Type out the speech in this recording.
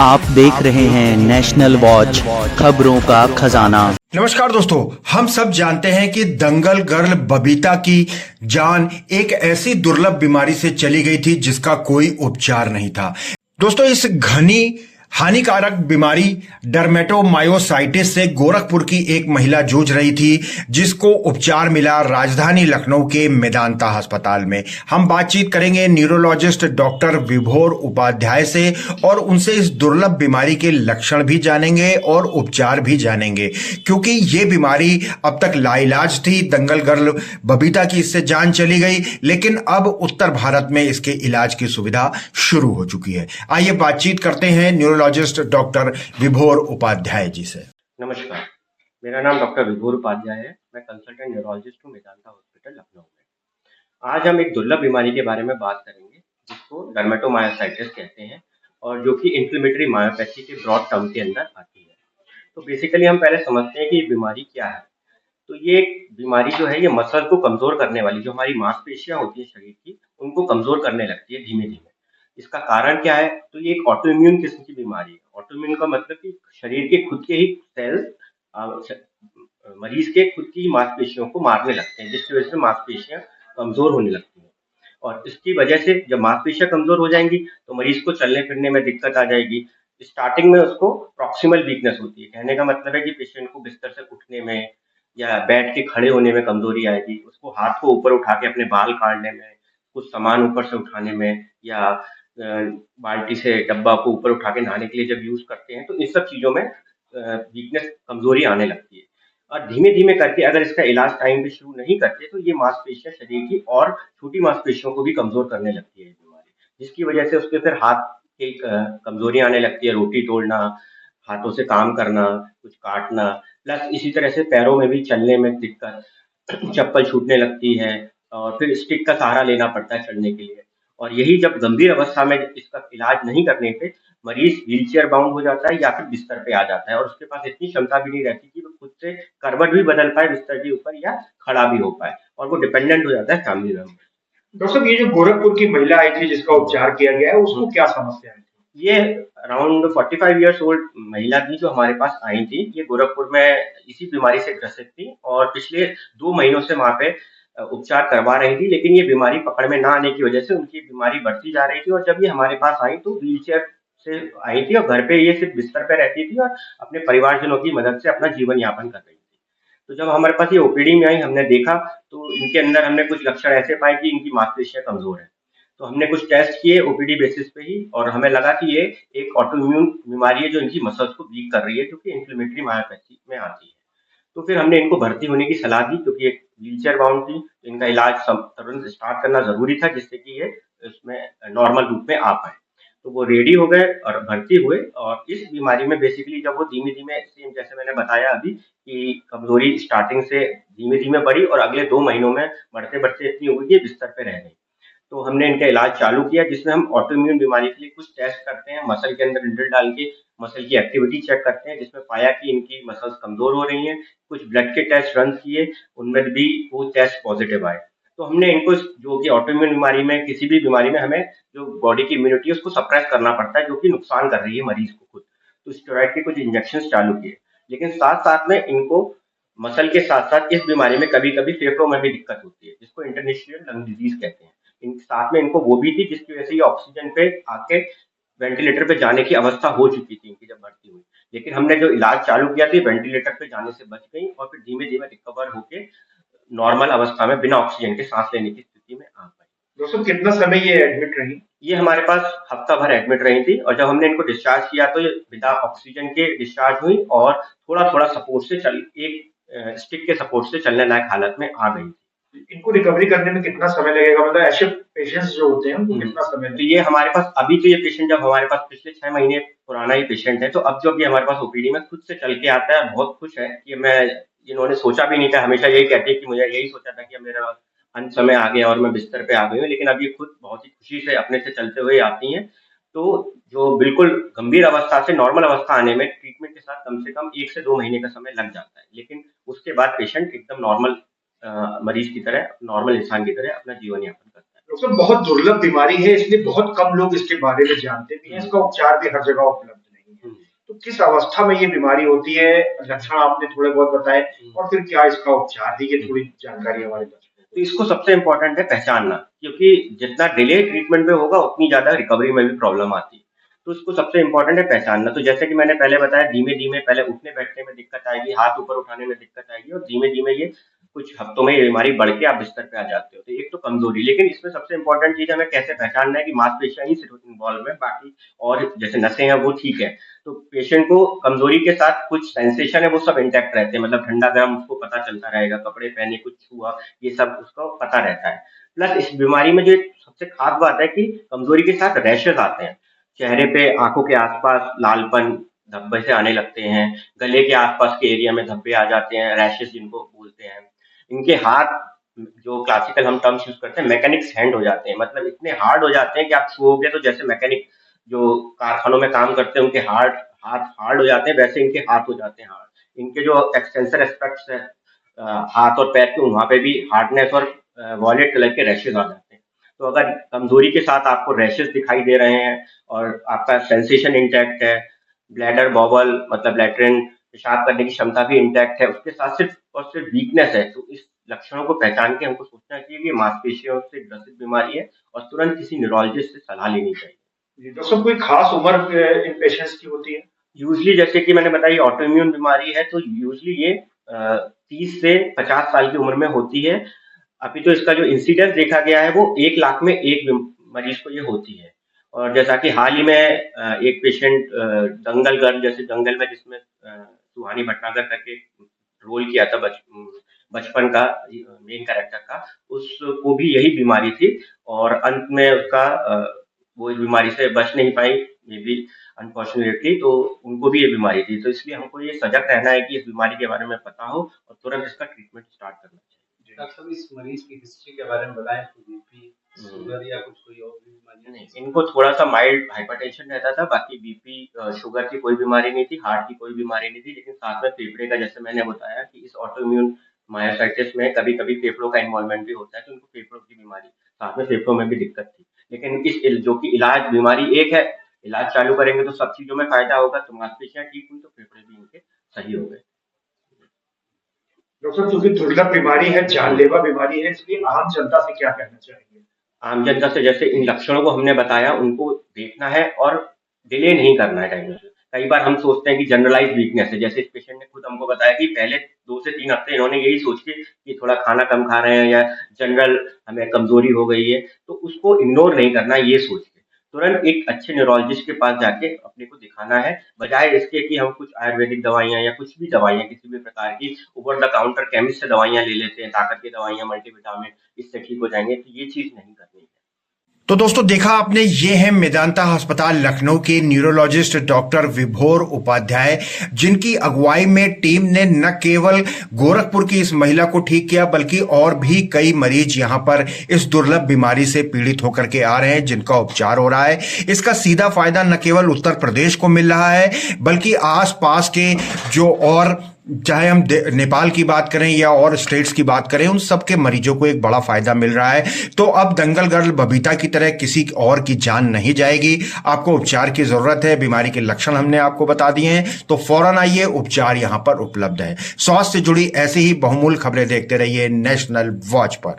आप देख रहे हैं नेशनल वॉच, खबरों का खजाना। नमस्कार दोस्तों, हम सब जानते हैं कि दंगल गर्ल बबीता की जान एक ऐसी दुर्लभ बीमारी से चली गई थी जिसका कोई उपचार नहीं था। दोस्तों, इस घनी हानिकारक बीमारी डर्मेटोमायोसाइटिस से गोरखपुर की एक महिला जूझ रही थी, जिसको उपचार मिला राजधानी लखनऊ के मेदांता अस्पताल में। हम बातचीत करेंगे न्यूरोलॉजिस्ट डॉक्टर विभोर उपाध्याय से और उनसे इस दुर्लभ बीमारी के लक्षण भी जानेंगे और उपचार भी जानेंगे, क्योंकि ये बीमारी अब तक लाइलाज थी। दंगल गर्ल बबीता की इससे जान चली गई, लेकिन अब उत्तर भारत में इसके इलाज की सुविधा शुरू हो चुकी है। आइए बातचीत करते हैं न्यूरोलॉजिस्ट डॉक्टर विभोर उपाध्याय जी से। नमस्कार, मेरा नाम डॉक्टर विभोर उपाध्याय है। मैं कंसल्टेंट न्यूरोलॉजिस्ट हूँ मेदांता हॉस्पिटल लखनऊ में। आज हम एक दुर्लभ बीमारी के बारे में बात करेंगे जिसको डर्मेटोमायोसाइटिस कहते हैं और जो कि इन्फ्लेमेटरी मायोपैथी के ब्रॉड टर्म के अंदर आती है। तो बेसिकली हम पहले समझते हैं कि ये बीमारी क्या है। तो ये एक बीमारी जो है ये मसल को कमजोर करने वाली, जो हमारी मांसपेशियां होती है शरीर की, उनको कमजोर करने लगती है धीमे धीमे। इसका कारण क्या है? तो ये एक ऑटोइम्यून किस्म की बीमारी है। ऑटोइम्यून का मतलब कि शरीर के खुद के ही सेल्स मरीज के खुद की मांसपेशियों को मारने लगते हैं, जिसकी वजह से मांसपेशियां कमजोर होने लगती हैं। और इसकी वजह से जब मांसपेशियां कमजोर हो जाएंगी तो मरीज को चलने फिरने में दिक्कत आ जाएगी। स्टार्टिंग में उसको प्रॉक्सिमल वीकनेस होती है। कहने का मतलब है कि पेशेंट को बिस्तर से उठने में या बैठ के खड़े होने में कमजोरी आएगी। उसको हाथ को ऊपर उठा के अपने बाल काटने में, कुछ सामान ऊपर से उठाने में, या बाल्टी से डब्बा को ऊपर उठा के नहाने के लिए जब यूज करते हैं तो इन सब चीजों में वीकनेस, कमजोरी आने लगती है। और धीमे धीमे करके अगर इसका इलाज टाइम पे शुरू नहीं करते तो ये मांसपेशियां शरीर की और छोटी मांसपेशियों को भी कमजोर करने लगती है ये बीमारी, जिसकी वजह से उसके फिर हाथ की कमजोरी आने लगती है। रोटी तोड़ना, हाथों से काम करना, कुछ काटना, प्लस इसी तरह से पैरों में भी चलने में दिक्कत, चप्पल छूटने लगती है और फिर स्टिक का सहारा लेना पड़ता है चलने के लिए। और यही जब गंभीर अवस्था में इसका इलाज नहीं करने पे मरीज व्हीलचेयर बाउंड हो जाता है या फिर बिस्तर पे आ जाता है और उसके पास इतनी क्षमता भी नहीं रहती कि वो खुद से करवट भी बदल पाए बिस्तर के ऊपर या खड़ा भी हो पाए, और वो डिपेंडेंट हो जाता है फैमिली मेंबर। डॉक्टर साहब, ये जो गोरखपुर की महिला आई थी जिसका उपचार किया गया है, उसको क्या समस्या है? ये अराउंड 45 ईयर्स ओल्ड महिला थी जो हमारे पास आई थी। ये गोरखपुर में इसी बीमारी से ग्रसित थी और पिछले 2 महीनों से वहाँ पे उपचार करवा रही थी, लेकिन ये बीमारी पकड़ में ना आने की वजह से उनकी बीमारी बढ़ती जा रही थी। और जब ये हमारे पास आई तो व्हीलचेयर से आई थी और घर पे ये सिर्फ बिस्तर पे रहती थी और अपने परिवारजनों की मदद से अपना जीवन यापन कर रही थी। तो जब हमारे पास ये ओपीडी में आई, हमने देखा तो इनके अंदर हमने कुछ लक्षण ऐसे पाए कि इनकी मांसपेशियां कमजोर है। तो हमने कुछ टेस्ट किए ओपीडी बेसिस पे ही और हमें लगा कि ये एक ऑटोइम्यून बीमारी है जो इनकी मसल्स को वीक कर रही है, जो कि इन्फ्लेमेटरी मायोपैथी में आती है। तो फिर हमने इनको भर्ती होने की सलाह दी, क्योंकि एक व्हीलचेयर बाउंड थी, तो इनका इलाज तुरंत स्टार्ट करना जरूरी था जिससे कि ये इसमें नॉर्मल रूप में आ पाए। तो वो रेडी हो गए और भर्ती हुए। और इस बीमारी में बेसिकली जब वो धीमे धीमे, सेम जैसे मैंने बताया अभी, कि कमजोरी स्टार्टिंग से धीमे धीमे बढ़ी और अगले 2 महीनों में बढ़ते बढ़ते इतनी हो गई कि बिस्तर पे रह गई। तो हमने इनका इलाज चालू किया, जिसमें हम ऑटोइम्यून बीमारी के लिए कुछ टेस्ट करते हैं, मसल के अंदर नीडल डाल के मसल की एक्टिविटी चेक करते हैं, जिसमें पाया कि इनकी मसल्स कमजोर हो रही हैं। कुछ ब्लड के टेस्ट रन किए, उनमें भी वो टेस्ट पॉजिटिव आए। तो हमने इनको, जो कि ऑटोइम्यून बीमारी में, किसी भी बीमारी में हमें जो बॉडी की इम्यूनिटी है उसको सप्रेस करना पड़ता है, जो कि नुकसान कर रही है मरीज को खुद। तो स्टेरॉइड के कुछ इंजेक्शन चालू किए, लेकिन साथ साथ में इनको मसल के साथ साथ इस बीमारी में कभी कभी फेफड़ों में भी दिक्कत होती है, जिसको इंटरस्टिशियल लंग डिजीज कहते हैं। इन साथ में इनको वो भी थी, जिसकी वजह से ये ऑक्सीजन पे आके वेंटिलेटर पे जाने की अवस्था हो चुकी थी इनकी जब भर्ती हुई। लेकिन हमने जो इलाज चालू किया था, वेंटिलेटर पे जाने से बच गई और फिर धीमे धीमे रिकवर होके नॉर्मल अवस्था में बिना ऑक्सीजन के सांस लेने की स्थिति में आ पाई। दोस्तों, कितना समय ये एडमिट रही? ये हमारे पास हफ्ता भर एडमिट रही थी और जब हमने इनको डिस्चार्ज किया तो ये बिना ऑक्सीजन के डिस्चार्ज हुई और थोड़ा थोड़ा सपोर्ट से एक स्टिक के सपोर्ट से चलने लायक हालत में आ गई। इनको रिकवरी करने में कितना समय लगेगा? मतलब ऐसे पेशेंट्स जो होते हैं उनको कितना समय तो ये हमारे पास अभी, तो ये पेशेंट जब हमारे पास पिछले 6 महीने पुराना ही पेशेंट है, तो अब जब ये हमारे पास ओपीडी में खुद से चल के आता है, बहुत खुश है कि मैं, इन्होंने सोचा भी नहीं था। हमेशा यही कहती है कि मुझे यही सोचा था कि अब मेरा अंत समय आ गया और मैं बिस्तर पे आ गई हूँ, लेकिन अब ये खुद बहुत ही खुशी से अपने से चलते हुए आती हैं। तो जो बिल्कुल गंभीर अवस्था से नॉर्मल अवस्था आने में ट्रीटमेंट के साथ कम से कम 1 से 2 महीने का समय लग जाता है, लेकिन उसके बाद पेशेंट एकदम नॉर्मल मरीज की तरह, नॉर्मल इंसान की तरह अपना जीवन यापन करता है। डॉक्टर, बहुत दुर्लभ बीमारी है, इसलिए बहुत कम लोग इसके बारे में जानते भी हैं। इसका उपचार भी हर जगह उपलब्ध नहीं। किस अवस्था में ये बीमारी होती है, लक्षण आपने थोड़े बहुत बताए, और फिर क्या इसका उपचार है, ये थोड़ी जानकारी हमारे पास। तो इसको सबसे इम्पोर्टेंट है पहचानना, क्योंकि जितना डिले ट्रीटमेंट में होगा उतनी ज्यादा रिकवरी में भी प्रॉब्लम आती है। तो इसको सबसे इम्पोर्टेंट है पहचानना। तो जैसे कि मैंने पहले बताया, धीमे धीमे पहले उठने बैठने में दिक्कत आएगी, हाथ ऊपर उठाने में दिक्कत आएगी, और धीमे धीमे ये कुछ हफ्तों में ये बीमारी बढ़ के आप बिस्तर पे आ जाते हो। तो एक तो कमजोरी, लेकिन इसमें सबसे इम्पोर्टेंट चीज हमें कैसे पहचानना है कि मांसपेशियां ही सिर्फ इन्वॉल्व है, बाकी और जैसे नसें हैं वो ठीक है। तो पेशेंट को कमजोरी के साथ कुछ सेंसेशन है वो सब इंटैक्ट रहते हैं, मतलब ठंडा गर्म उसको पता चलता रहेगा, कपड़े पहने, कुछ हुआ, ये सब उसको पता रहता है। प्लस इस बीमारी में जो सबसे खास बात है कि कमजोरी के साथ रैशेस आते हैं, चेहरे पे, आंखों के आसपास लालपन धब्बे से आने लगते हैं, गले के आसपास के एरिया में धब्बे आ जाते हैं, रैशेस जिनको बोलते हैं। इनके हाथ, जो क्लासिकल हम टर्म्स यूज करते हैं, मैकेनिक्स हैंड हो जाते हैं, मतलब इतने हार्ड हो जाते हैं कि आप छुओगे तो जैसे मैकेनिक जो कारखानों में काम करते हैं उनके हाथ हार्ड हो जाते हैं, वैसे इनके हाथ हो जाते हैं हार्ड। इनके जो एक्सटेंसर एस्पेक्ट्स है हाथ और पैर के, वहां पे भी हार्डनेस और वॉयलेट कलर के रैशेज आ जाते हैं। तो अगर कमजोरी के साथ आपको रैशेज दिखाई दे रहे हैं और आपका सेंसेशन इंटैक्ट है, ब्लैडर बॉबल मतलब लैट्रिन पेशाब करने की क्षमता भी इंटैक्ट है, उसके साथ सिर्फ और सिर्फ वीकनेस है, तो इस लक्षणों को पहचान के हमको सोचना चाहिए कि मांसपेशियों से ग्रसित बीमारी है और तुरंत किसी न्यूरोलॉजिस्ट से सलाह लेनी चाहिए। डॉक्टर साहब, कोई खास उम्र इन पेशेंट्स की होती है? यूजली जैसे कि मैंने बताई ऑटोइम्यून बीमारी है, तो यूजली ये 30 से 50 साल की उम्र में होती है। अभी तो इसका जो इंसिडेंस देखा गया है वो 1 लाख में 1 मरीज को ये होती है। और जैसा कि हाल ही में एक पेशेंट दंगल गर्ल, जैसे दंगल में जिसमें सुहानी भटनागर करके रोल किया था बचपन का मेन कैरेक्टर का, उसको भी यही बीमारी थी और अंत में उसका वो इस बीमारी से बच नहीं पाई, मे बी अनफॉर्चुनेटली, तो उनको भी ये बीमारी थी। तो इसलिए हमको ये सजग रहना है कि इस बीमारी के बारे में पता हो और तुरंत इसका ट्रीटमेंट स्टार्ट करना चाहिए। डॉक्टर साहब, इस मरीज की हिस्ट्री के बारे में बताएं, बीपी, शुगर या कुछ कोई और भी बीमारी? नहीं, इनको थोड़ा सा माइल्ड हाइपरटेंशन रहता था, बाकी बीपी शुगर की कोई बीमारी नहीं थी, हार्ट की कोई बीमारी नहीं थी, लेकिन साथ में फेफड़े का, जैसे मैंने बताया कि इस ऑटोइम्यून मायोसाइटिस में कभी कभी फेफड़ों का इन्वॉल्वमेंट भी होता है, तो उनको फेफड़ों की बीमारी, साथ में फेफड़ों में भी दिक्कत थी। लेकिन जो कि इलाज बीमारी एक है, इलाज चालू करेंगे तो सब चीजों में फायदा होगा। तो मांसपेशियां ठीक हुई तो फेफड़े भी इनके सही हो गए। डॉक्टर साहब, क्योंकि दुर्लभ बीमारी है, जानलेवा बीमारी है, इसलिए आम जनता से क्या कहना चाहेंगे? आम जनता से जैसे इन लक्षणों को हमने बताया उनको देखना है और डिले नहीं करना है टाइम से। कई बार हम सोचते हैं कि जनरलाइज वीकनेस है, जैसे इस पेशेंट ने खुद हमको बताया कि पहले 2 से 3 हफ्ते इन्होंने यही सोच के कि थोड़ा खाना कम खा रहे हैं या जनरल हमें कमजोरी हो गई है, तो उसको इग्नोर नहीं करना, ये सोच के तुरंत एक अच्छे न्यूरोलॉजिस्ट के पास जाके अपने को दिखाना है, बजाय इसके कि हम कुछ आयुर्वेदिक दवाइयाँ या कुछ भी दवाइयाँ किसी भी प्रकार की ओवर द काउंटर केमिस्ट से दवाइयाँ ले लेते हैं, ताकत की दवाइयाँ, मल्टीविटामिन, इससे ठीक हो जाएंगे, तो ये चीज नहीं करनी है। तो दोस्तों देखा आपने, ये है मेदांता अस्पताल लखनऊ के न्यूरोलॉजिस्ट डॉक्टर विभोर उपाध्याय, जिनकी अगुवाई में टीम ने न केवल गोरखपुर की इस महिला को ठीक किया बल्कि और भी कई मरीज यहां पर इस दुर्लभ बीमारी से पीड़ित होकर के आ रहे हैं, जिनका उपचार हो रहा है। इसका सीधा फायदा न केवल उत्तर प्रदेश को मिल रहा है बल्कि आसपास के जो और, चाहे हम नेपाल की बात करें या और स्टेट्स की बात करें, उन सबके मरीजों को एक बड़ा फायदा मिल रहा है। तो अब दंगल गर्ल बबीता की तरह किसी और की जान नहीं जाएगी। आपको उपचार की जरूरत है, बीमारी के लक्षण हमने आपको बता दिए हैं, तो फौरन आइए, उपचार यहां पर उपलब्ध है। स्वास्थ्य से जुड़ी ऐसी ही बहुमूल्य खबरें देखते रहिए नेशनल वॉच पर।